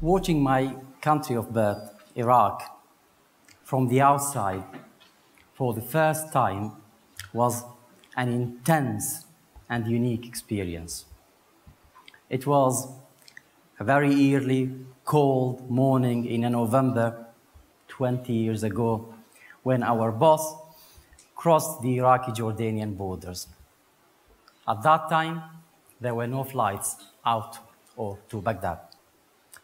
Watching my country of birth, Iraq, from the outside for the first time was an intense and unique experience. It was a very early, cold morning in November 20 years ago when our bus crossed the Iraqi-Jordanian borders. At that time, there were no flights out or to Baghdad.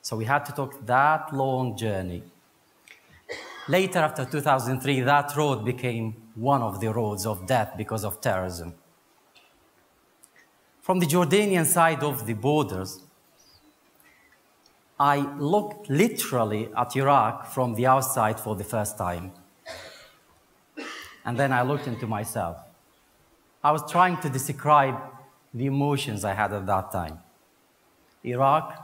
So we had to take that long journey. Later, after 2003, that road became one of the roads of death because of terrorism. From the Jordanian side of the borders, I looked literally at Iraq from the outside for the first time. And then I looked into myself. I was trying to describe the emotions I had at that time. Iraq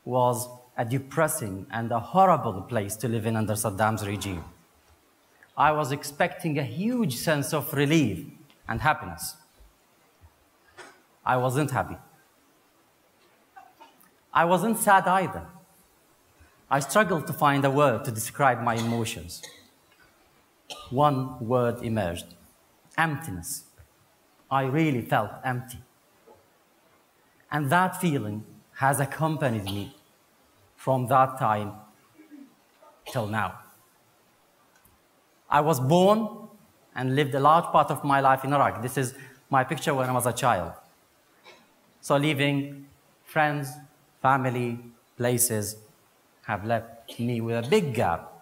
was a depressing and a horrible place to live in under Saddam's regime. I was expecting a huge sense of relief and happiness. I wasn't happy. I wasn't sad either. I struggled to find a word to describe my emotions. One word emerged: emptiness. I really felt empty. And that feeling has accompanied me from that time till now. I was born and lived a large part of my life in Iraq. This is my picture when I was a child. So leaving friends, family, places have left me with a big gap,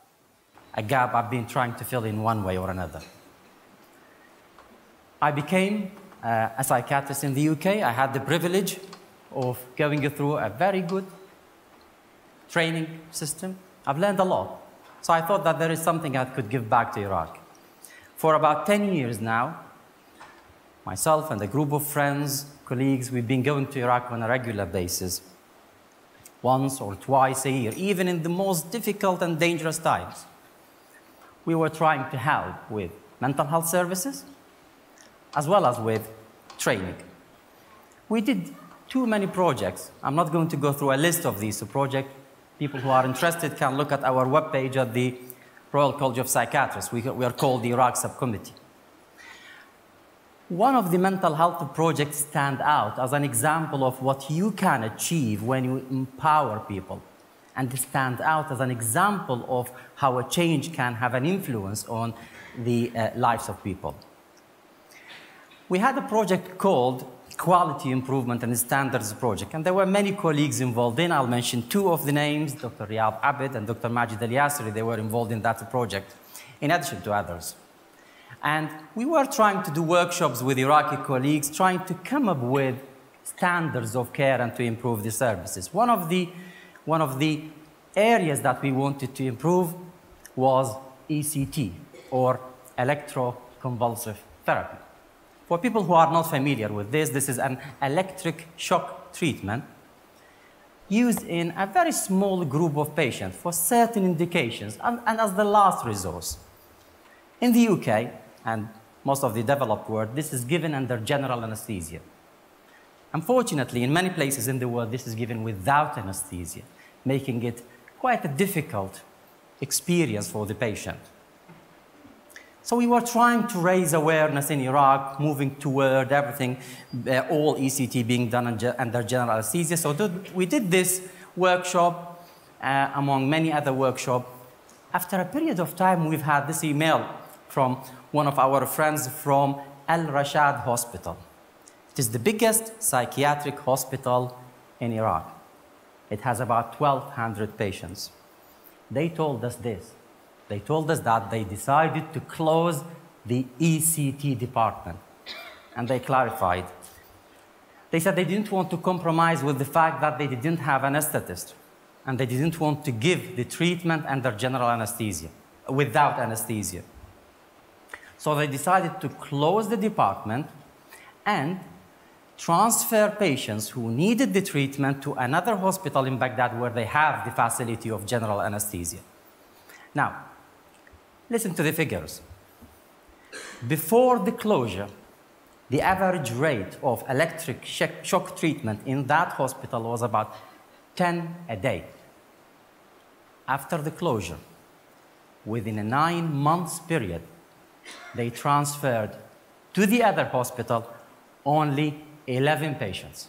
a gap I've been trying to fill in one way or another. I became a psychiatrist in the UK. I had the privilege of going through a very good training system. I've learned a lot. So I thought that there is something I could give back to Iraq. For about 10 years now, myself and a group of friends, colleagues, we've been going to Iraq on a regular basis, once or twice a year, even in the most difficult and dangerous times. We were trying to help with mental health services, as well as with training. We did too many projects. I'm not going to go through a list of these projects. People who are interested can look at our webpage at the Royal College of Psychiatrists. We are called the Iraq Subcommittee. One of the mental health projects stand out as an example of what you can achieve when you empower people, and stand out as an example of how a change can have an influence on the lives of people. We had a project called Quality Improvement and Standards Project, and there were many colleagues involved in. I'll mention two of the names, Dr. Riyad Abid and Dr. Majid Al-Yasri. They were involved in that project, in addition to others. And we were trying to do workshops with Iraqi colleagues, trying to come up with standards of care and to improve the services. One of the areas that we wanted to improve was ECT, or electroconvulsive therapy. For people who are not familiar with this, this is an electric shock treatment used in a very small group of patients for certain indications and as the last resource. In the UK and most of the developed world, this is given under general anesthesia. Unfortunately, in many places in the world, this is given without anesthesia, making it quite a difficult experience for the patient. So we were trying to raise awareness in Iraq, moving toward everything, all ECT being done under general anesthesia. So we did this workshop among many other workshops. After a period of time, we've had this email from one of our friends from Al Rashad Hospital. It is the biggest psychiatric hospital in Iraq. It has about 1,200 patients. They told us this. They told us that they decided to close the ECT department. And they clarified. They said they didn't want to compromise with the fact that they didn't have an anesthetist. And they didn't want to give the treatment under general anesthesia, without anesthesia. So they decided to close the department and transfer patients who needed the treatment to another hospital in Baghdad where they have the facility of general anesthesia. Now, Listen to the figures. Before the closure, the average rate of electric shock treatment in that hospital was about 10 a day. After the closure, within a 9 months period, they transferred to the other hospital only 11 patients.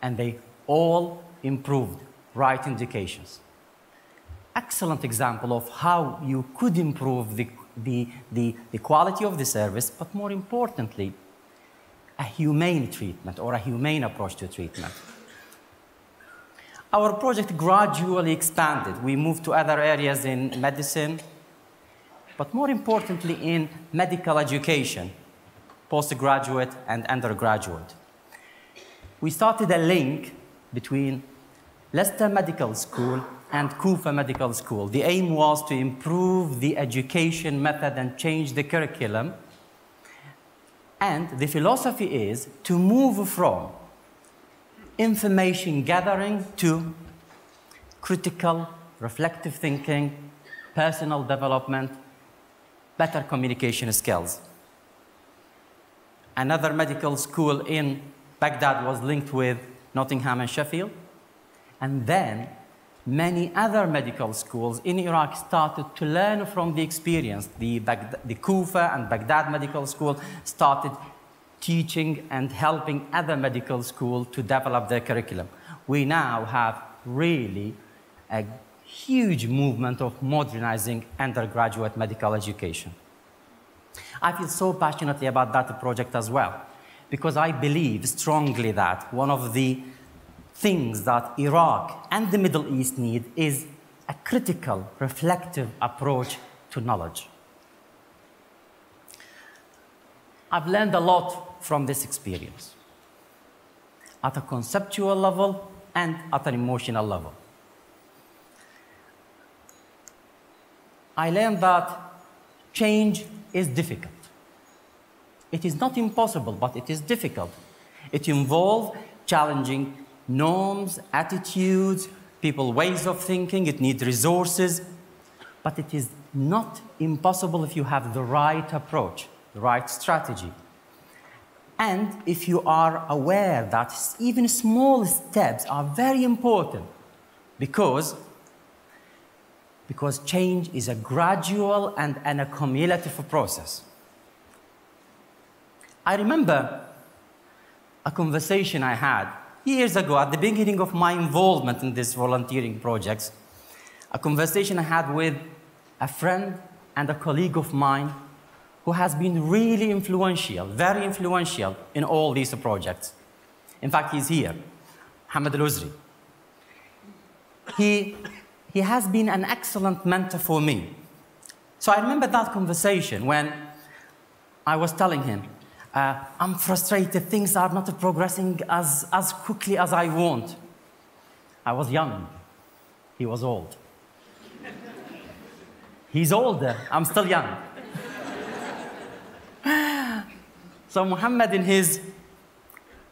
And they all improved right indications. Excellent example of how you could improve the quality of the service, but more importantly, a humane treatment or a humane approach to treatment. Our project gradually expanded. We moved to other areas in medicine, but more importantly in medical education, postgraduate and undergraduate. We started a link between Leicester Medical School and Kufa Medical School. The aim was to improve the education method and change the curriculum. And the philosophy is to move from information gathering to critical, reflective thinking, personal development, better communication skills. Another medical school in Baghdad was linked with Nottingham and Sheffield. And then many other medical schools in Iraq started to learn from the experience. The Kufa and Baghdad Medical School started teaching and helping other medical schools to develop their curriculum. We now have really a huge movement of modernizing undergraduate medical education. I feel so passionately about that project as well, because I believe strongly that one of the things that Iraq and the Middle East need is a critical, reflective approach to knowledge. I've learned a lot from this experience, at a conceptual level and at an emotional level. I learned that change is difficult. It is not impossible, but it is difficult. It involves challenging norms, attitudes, people's ways of thinking. It needs resources, but it is not impossible if you have the right approach, the right strategy. And if you are aware that even small steps are very important, because change is a gradual and a cumulative process. I remember a conversation I had years ago at the beginning of my involvement in these volunteering projects, a conversation I had with a friend and a colleague of mine who has been really influential, very influential in all these projects. In fact, he's here, Mohammed al-Uzri. He has been an excellent mentor for me. So I remember that conversation when I was telling him, I'm frustrated, things are not progressing as quickly as I want. I was young, he was old. He's older, I'm still young. So Mohammed, in his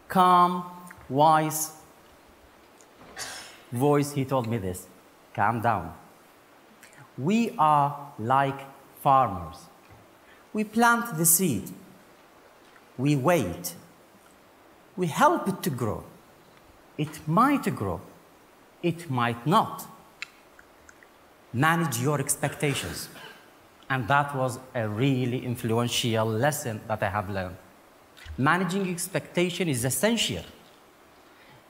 calm, wise voice, he told me this: calm down. We are like farmers. We plant the seed. We wait. We help it to grow. It might grow. It might not. Manage your expectations. And that was a really influential lesson that I have learned. Managing expectation is essential.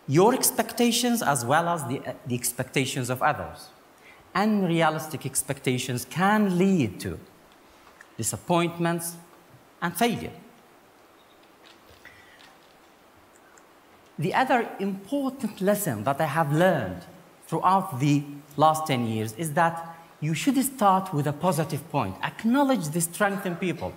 Your expectations as well as the expectations of others. Unrealistic expectations can lead to disappointments and failure. The other important lesson that I have learned throughout the last 10 years is that you should start with a positive point. Acknowledge the strength in people.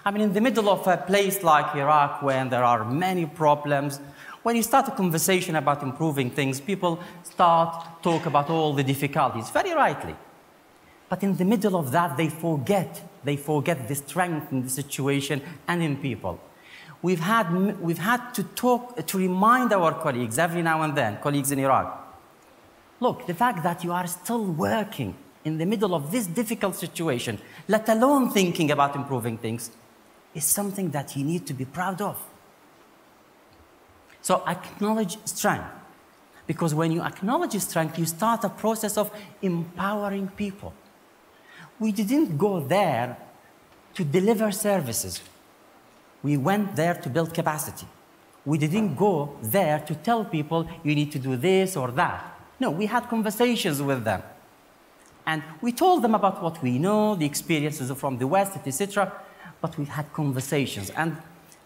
I mean, in the middle of a place like Iraq, when there are many problems, when you start a conversation about improving things, people start talk about all the difficulties, very rightly. But in the middle of that, they forget the strength in the situation and in people. We've had to remind our colleagues every now and then, colleagues in Iraq, look, the fact that you are still working in the middle of this difficult situation, let alone thinking about improving things, is something that you need to be proud of. So acknowledge strength, because when you acknowledge strength, you start a process of empowering people. We didn't go there to deliver services. We went there to build capacity. We didn't go there to tell people you need to do this or that. No, we had conversations with them. And we told them about what we know, the experiences from the West, etc. But we had conversations, and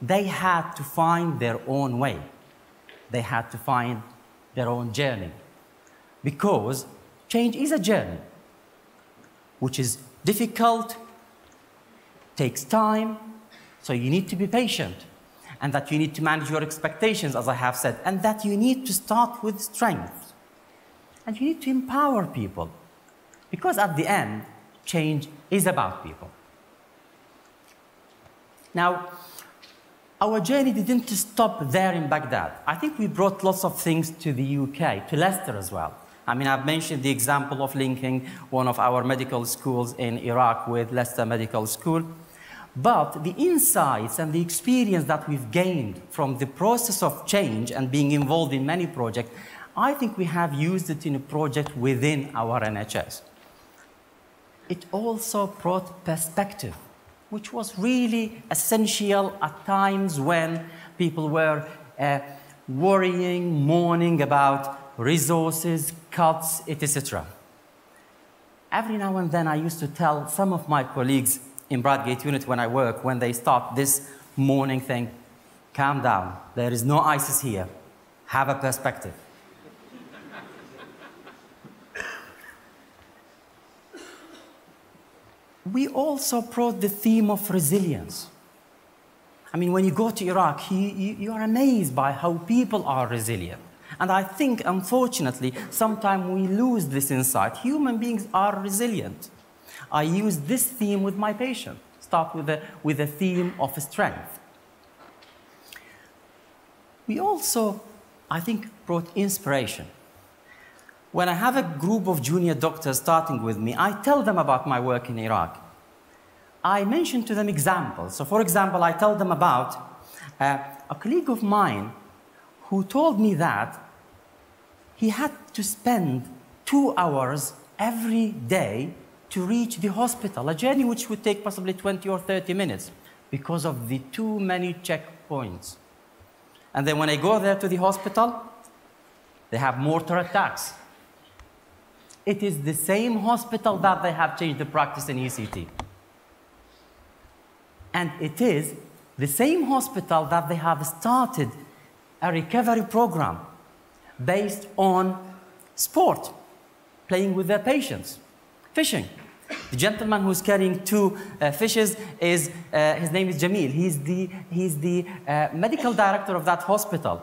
they had to find their own way. They had to find their own journey. Because change is a journey, which is difficult, takes time, so you need to be patient, and that you need to manage your expectations, as I have said, and that you need to start with strength. And you need to empower people, because at the end, change is about people. Now, our journey didn't stop there in Baghdad. I think we brought lots of things to the UK, to Leicester as well. I mean, I've mentioned the example of linking one of our medical schools in Iraq with Leicester Medical School. But the insights and the experience that we've gained from the process of change and being involved in many projects, I think we have used it in a project within our NHS. It also brought perspective, which was really essential at times when people were worrying, mourning about resources, cuts, etc. Every now and then I used to tell some of my colleagues in Bradgate unit when I work, when they start this mourning thing, calm down, there is no ISIS here, have a perspective. We also brought the theme of resilience. I mean, when you go to Iraq, you are amazed by how people are resilient. And I think, unfortunately, sometimes we lose this insight. Human beings are resilient. I use this theme with my patient. Start with the theme of strength. We also, I think, brought inspiration. When I have a group of junior doctors starting with me, I tell them about my work in Iraq. I mention to them examples. So, for example, I tell them about a colleague of mine who told me that he had to spend 2 hours every day to reach the hospital, a journey which would take possibly 20 or 30 minutes because of the too many checkpoints. And then when I go there to the hospital, they have mortar attacks. It is the same hospital that they have changed the practice in ECT. And it is the same hospital that they have started a recovery program based on sport, playing with their patients, fishing. The gentleman who's carrying 2 fishes is, his name is Jamil. He's the medical director of that hospital.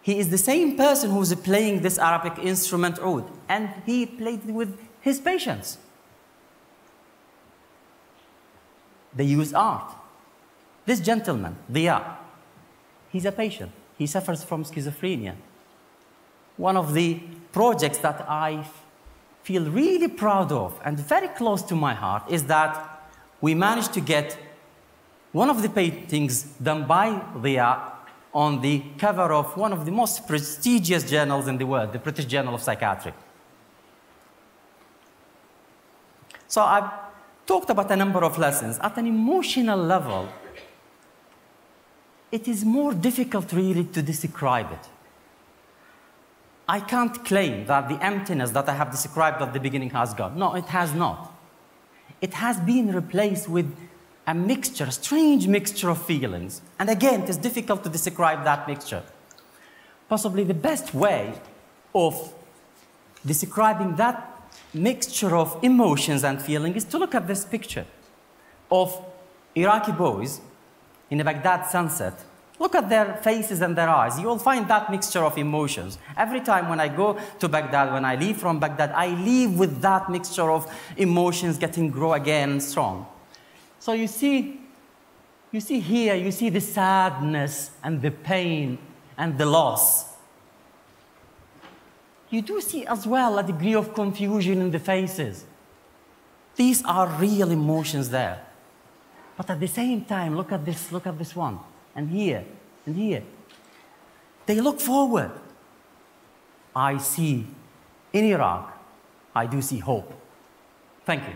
He is the same person who's playing this Arabic instrument oud, and he played with his patients. They use art. This gentleman, Diya, he's a patient. He suffers from schizophrenia. One of the projects that I feel really proud of and very close to my heart is that we managed to get one of the paintings done by Diya on the cover of one of the most prestigious journals in the world, the British Journal of Psychiatry. So I've talked about a number of lessons. At an emotional level, it is more difficult really to describe it. I can't claim that the emptiness that I have described at the beginning has gone. No, it has not. It has been replaced with a mixture, a strange mixture of feelings. And again, it is difficult to describe that mixture. Possibly the best way of describing that mixture of emotions and feelings is to look at this picture of Iraqi boys in a Baghdad sunset. Look at their faces and their eyes. You will find that mixture of emotions. Every time when I go to Baghdad, when I leave from Baghdad, I leave with that mixture of emotions getting grow again strong. So you see here, you see the sadness and the pain and the loss. you do see as well a degree of confusion in the faces. These are real emotions there. But at the same time, look at this one, and here, and here. They look forward. I see, in Iraq, I do see hope. Thank you.